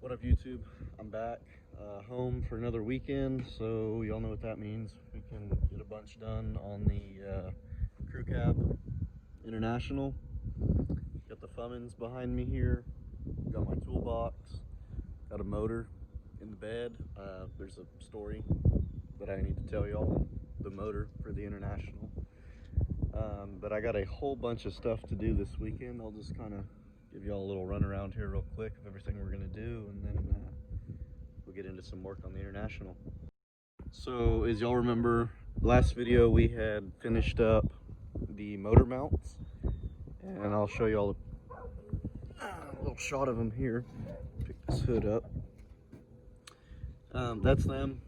What up, YouTube? I'm back home for another weekend, so y'all know what that means. We can get a bunch done on the crew cab International. Got the Cummins behind me here. Got my toolbox. Got a motor in the bed. There's a story that I need to tell y'all on the motor for the International. But I got a whole bunch of stuff to do this weekend. I'll just kind of give y'all a little run around here real quick of everything we're gonna do, and then we'll get into some work on the International. So as y'all remember, last video we had finished up the motor mounts, and I'll show y'all a little shot of them here. Pick this hood up. That's them.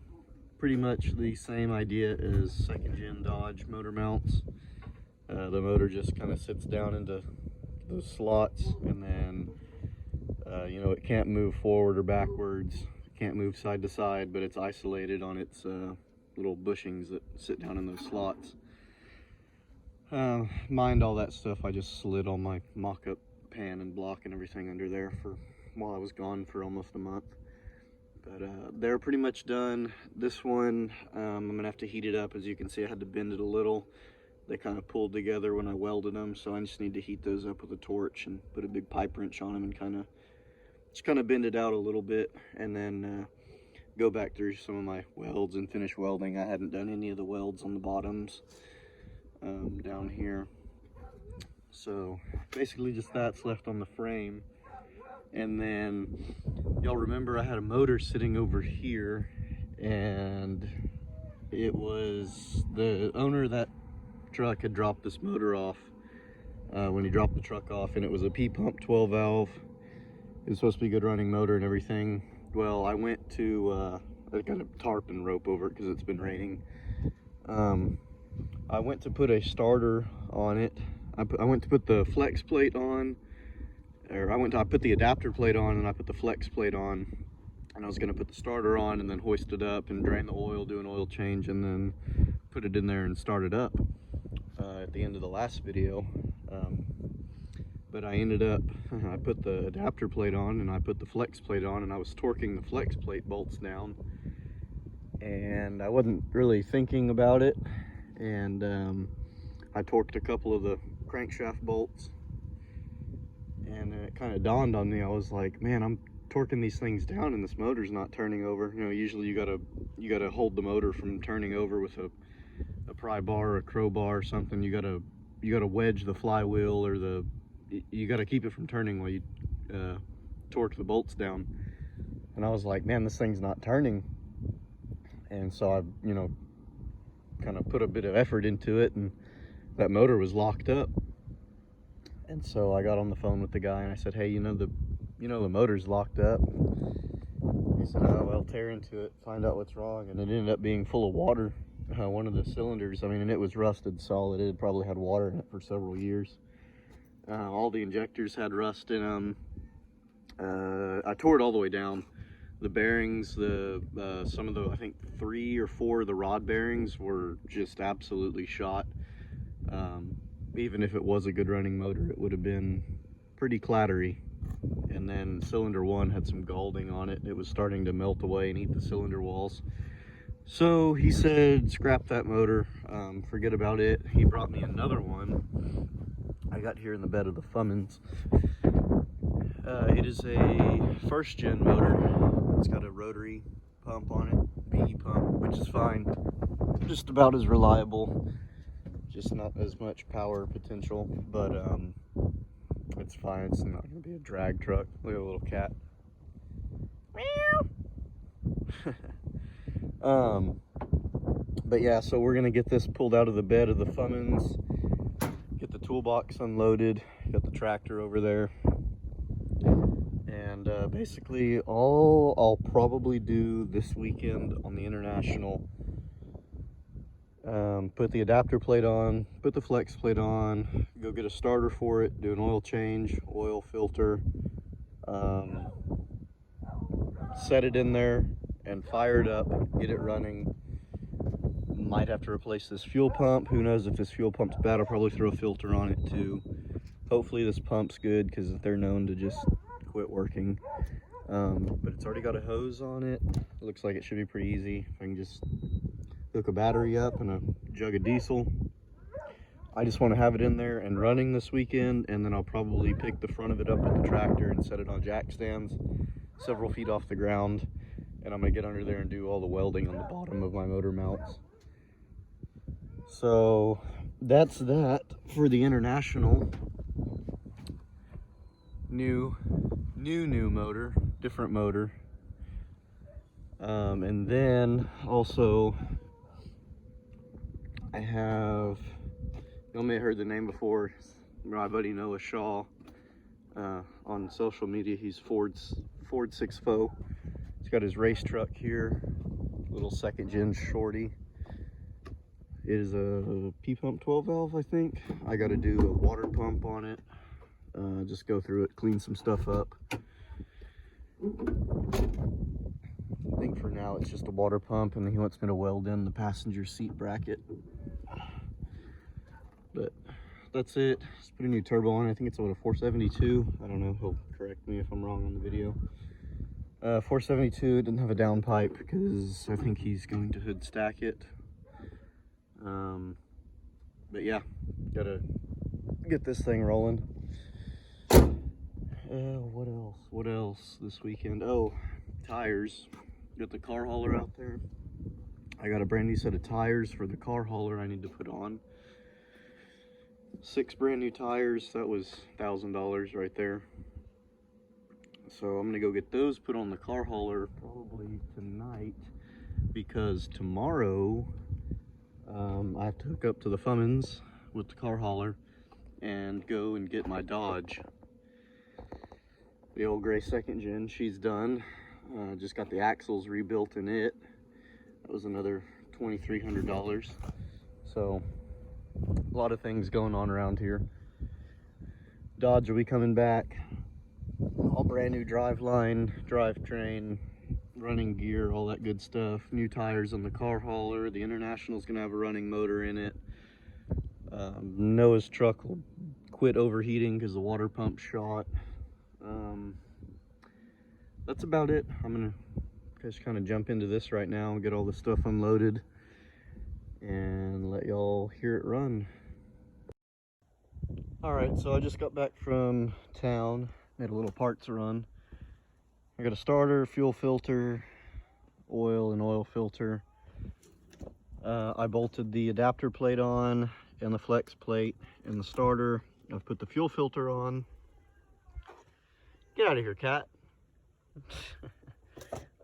Pretty much the same idea as second gen Dodge motor mounts. The motor just kind of sits down into those slots, and then you know, it can't move forward or backwards, it can't move side to side, but it's isolated on its little bushings that sit down in those slots. Mind all that stuff, I just slid all my mock-up pan and block and everything under there for while I was gone for almost a month. But they're pretty much done. This one, I'm gonna have to heat it up. As you can see, I had to bend it a little. They kind of pulled together when I welded them, so I just need to heat those up with a torch and put a big pipe wrench on them and just kind of bend it out a little bit, and then go back through some of my welds and finish welding. I hadn't done any of the welds on the bottoms down here, so basically just that's left on the frame. And then y'all remember I had a motor sitting over here, and it was the owner of that truck had dropped this motor off when he dropped the truck off, and it was a P-pump 12 valve. It was supposed to be a good running motor and everything. Well, I went to I got a tarp and rope over it because it's been raining. I went to put a starter on it. I went to put the flex plate on, or I put the adapter plate on, and I put the flex plate on, and I was going to put the starter on and then hoist it up and drain the oil, do an oil change, and then put it in there and start it up at the end of the last video. But I ended up, I put the adapter plate on and I put the flex plate on, and I was torquing the flex plate bolts down, and I wasn't really thinking about it, and I torqued a couple of the crankshaft bolts, and it kind of dawned on me. I was like, man, I'm torquing these things down and this motor's not turning over. You know, usually you gotta hold the motor from turning over with a pry bar or a crowbar or something. You gotta wedge the flywheel, or you gotta keep it from turning while you torque the bolts down. And I was like, man, this thing's not turning. And so I, you know, kind of put a bit of effort into it, and that motor was locked up. And so I got on the phone with the guy and I said, hey, you know the motor's locked up. He said, oh, well, tear into it, find out what's wrong. And it ended up being full of water. One of the cylinders, I mean, and it was rusted solid. It had probably had water in it for several years. All the injectors had rust in them. I tore it all the way down. The bearings, some of the, I think 3 or 4 of the rod bearings were just absolutely shot. Even if it was a good running motor, it would have been pretty clattery. And then cylinder 1 had some galding on it. It was starting to melt away and eat the cylinder walls. So he said, scrap that motor, forget about it. He brought me another one. I got here in the bed of the Cummins. It is a first gen motor. It's got a rotary pump on it, PE pump, which is fine. Just about as reliable, just not as much power potential, but it's fine. It's not gonna be a drag truck. Look at a little cat. But yeah, so we're gonna get this pulled out of the bed of the Cummins, get the toolbox unloaded, got the tractor over there, and basically all I'll probably do this weekend on the International, put the adapter plate on, put the flex plate on, go get a starter for it, do an oil change, oil filter, set it in there and fire it up, get it running. Might have to replace this fuel pump. Who knows if this fuel pump's bad? I'll probably throw a filter on it too. Hopefully this pump's good, because they're known to just quit working. but it's already got a hose on it. It looks like it should be pretty easy. If I can just hook a battery up and a jug of diesel. I just want to have it in there and running this weekend, and then I'll probably pick the front of it up with the tractor and set it on jack stands several feet off the ground, and I'm going to get under there and do all the welding on the bottom of my motor mounts. So that's that for the International. New motor, different motor. And then also I have, you may have heard the name before, my buddy Noah Shaw. On social media, he's Ford 6.0. He's got his race truck here, little second gen shorty. It is a P-pump 12 valve, I think. I got to do a water pump on it. Just go through it, clean some stuff up. I think for now it's just a water pump, and he wants me to weld in the passenger seat bracket. But that's it. Just put a new turbo on. I think it's about a 472. I don't know. He'll correct me if I'm wrong on the video. 472. It didn't have a down pipe because I think he's going to hood stack it. But yeah, gotta get this thing rolling. What else this weekend? Oh, tires. Got the car hauler out there. I got a brand new set of tires for the car hauler I need to put on. 6 brand new tires. That was $1,000 right there. So I'm gonna go get those put on the car hauler probably tonight, because tomorrow I have to hook up to the Cummins with the car hauler and go and get my Dodge. The old gray second gen, she's done. Just got the axles rebuilt in it. That was another $2,300. So a lot of things going on around here. Dodge will be coming back. All brand new driveline, drivetrain, running gear, all that good stuff. New tires on the car hauler. The International's gonna have a running motor in it. Noah's truck will quit overheating because the water pump shot. That's about it. I'm gonna just kind of jump into this right now and get all the stuff unloaded and let y'all hear it run. All right, so I just got back from town, made a little parts run. I got a starter, fuel filter, oil and oil filter. I bolted the adapter plate on and the flex plate in the starter. I've put the fuel filter on. Get out of here, cat.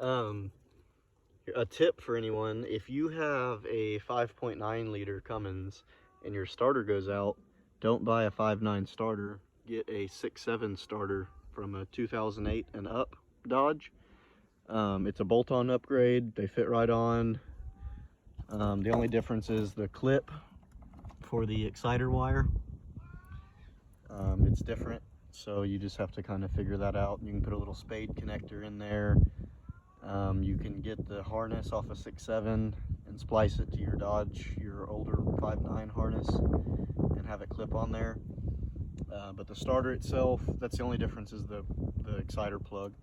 A tip for anyone: if you have a 5.9 liter Cummins and your starter goes out, don't buy a 5.9 starter. Get a 6.7 starter from a 2008 and up Dodge. It's a bolt-on upgrade. They fit right on. The only difference is the clip for the exciter wire. It's different, so you just have to kind of figure that out. You can put a little spade connector in there. You can get the harness off a 6.7 and splice it to your Dodge, your older 5.9 harness, and have it clip on there. But the starter itself, that's the only difference, is the exciter plug.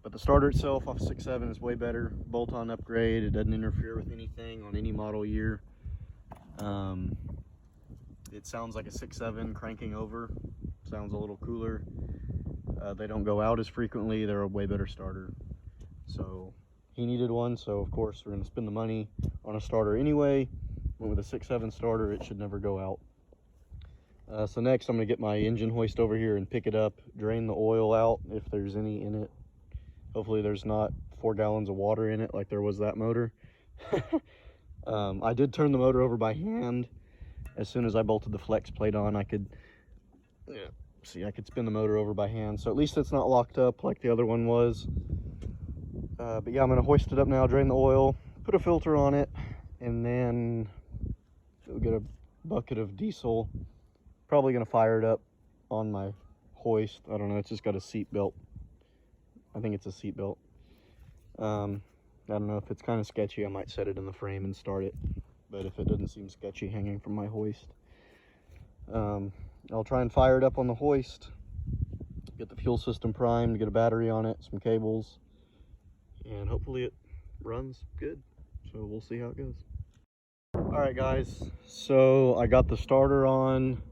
But the starter itself off 6.7 is way better. Bolt-on upgrade. It doesn't interfere with anything on any model year. It sounds like a 6.7 cranking over. Sounds a little cooler. They don't go out as frequently. They're a way better starter. So he needed one, so of course we're going to spend the money on a starter anyway. Went with a 6.7 starter, it should never go out. So next I'm going to get my engine hoist over here and pick it up, drain the oil out if there's any in it. Hopefully there's not 4 gallons of water in it like there was that motor. I did turn the motor over by hand. As soon as I bolted the flex plate on, I could spin the motor over by hand. So at least it's not locked up like the other one was. But yeah, I'm gonna hoist it up now, drain the oil, put a filter on it, and then we'll get a bucket of diesel. Probably gonna fire it up on my hoist. I don't know, it's just got a seat belt. I think it's a seat belt. I don't know, if it's kind of sketchy, I might set it in the frame and start it. But if it doesn't seem sketchy hanging from my hoist, I'll try and fire it up on the hoist get the fuel system primed, get a battery on it, some cables, and hopefully it runs good. So we'll see how it goes. All right, guys, so I got the starter on,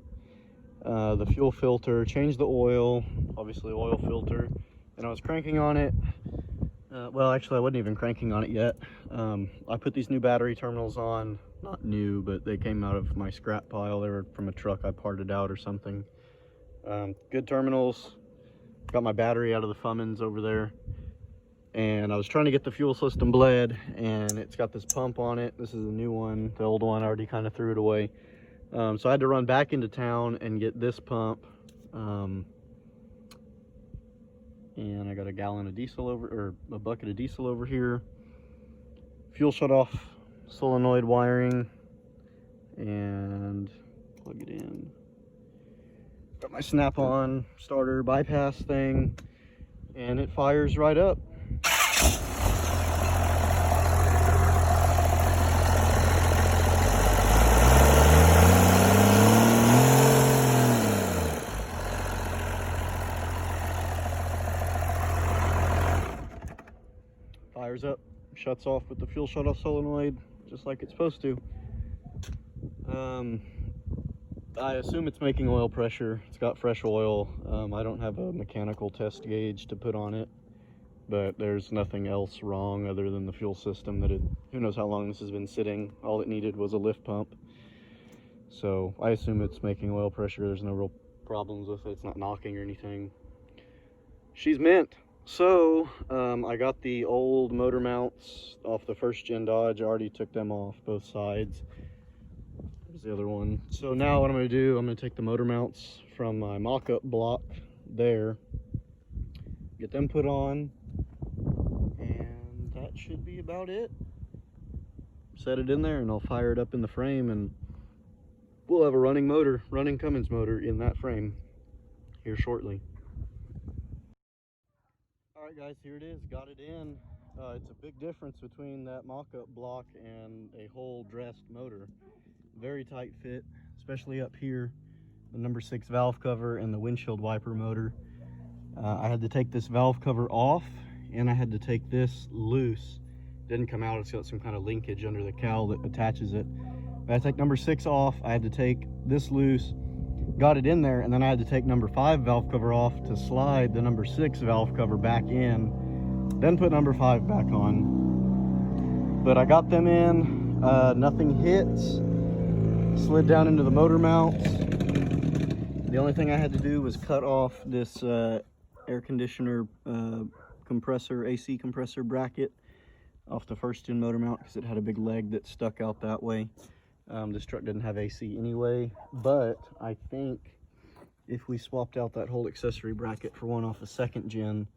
the fuel filter, changed the oil, obviously oil filter, and I was cranking on it. Well, actually I wasn't even cranking on it yet. I put these new battery terminals on, not new, but they came out of my scrap pile. They were from a truck I parted out or something. Good terminals. Got my battery out of the Cummins over there, and I was trying to get the fuel system bled, and it's got this pump on it. This is a new one. The old one I already kind of threw it away. So I had to run back into town and get this pump. And I got a gallon of diesel or a bucket of diesel over here. Fuel shut off solenoid wiring, and plug it in. Got my snap-on starter bypass thing, and it fires right up. Fires up, shuts off with the fuel shut-off solenoid, just like it's supposed to. I assume it's making oil pressure. It's got fresh oil. I don't have a mechanical test gauge to put on it, but there's nothing else wrong other than the fuel system. Who knows how long this has been sitting. All it needed was a lift pump. So I assume it's making oil pressure. There's no real problems with it. It's not knocking or anything. She's mint. So I got the old motor mounts off the first gen Dodge. I already took them off, both sides. There's the other one. So now what I'm going to do, I'm going to take the motor mounts from my mock-up block there, get them put on, and that should be about it. Set it in there and I'll fire it up in the frame, and we'll have a running motor, running Cummins motor in that frame here shortly. All right, guys, here it is. Got it in. It's a big difference between that mock-up block and a whole dressed motor. Very tight fit, especially up here. The number 6 valve cover and the windshield wiper motor. I had to take this valve cover off, and I had to take this loose. Didn't come out. It's got some kind of linkage under the cowl that attaches it. I had to take number 6 off. I had to take this loose. Got it in there, and then I had to take number 5 valve cover off to slide the number 6 valve cover back in, then put number 5 back on. But I got them in, nothing hits, slid down into the motor mounts. The only thing I had to do was cut off this air conditioner compressor, AC compressor bracket off the first gen motor mount, because it had a big leg that stuck out that way. This truck didn't have AC anyway, but I think if we swapped out that whole accessory bracket for one off a second gen,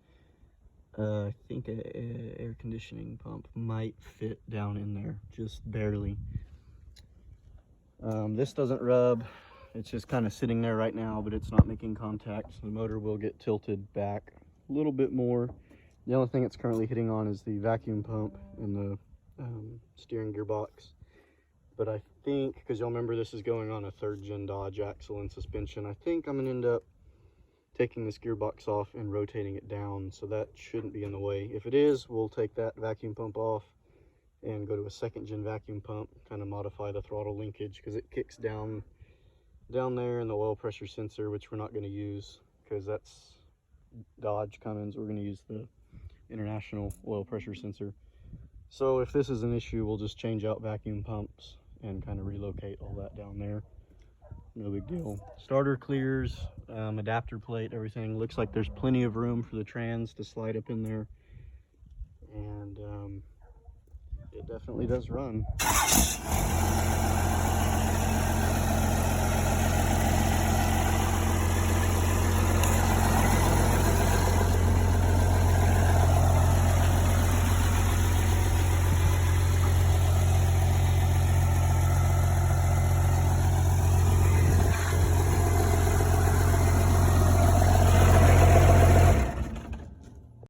I think an air conditioning pump might fit down in there, just barely. This doesn't rub. It's just kind of sitting there right now, but it's not making contact, so the motor will get tilted back a little bit more. The only thing it's currently hitting on is the vacuum pump and the steering gearbox. But I think, because y'all remember this is going on a 3rd gen Dodge axle and suspension, I think I'm going to end up taking this gearbox off and rotating it down, so that shouldn't be in the way. If it is, we'll take that vacuum pump off and go to a 2nd gen vacuum pump, kind of modify the throttle linkage, because it kicks down there in the oil pressure sensor, which we're not going to use because that's Dodge Cummins. We're going to use the international oil pressure sensor. So if this is an issue, we'll just change out vacuum pumps and kind of relocate all that down there. No big deal. Starter clears, adapter plate, everything. Looks like there's plenty of room for the trans to slide up in there. And it definitely does run.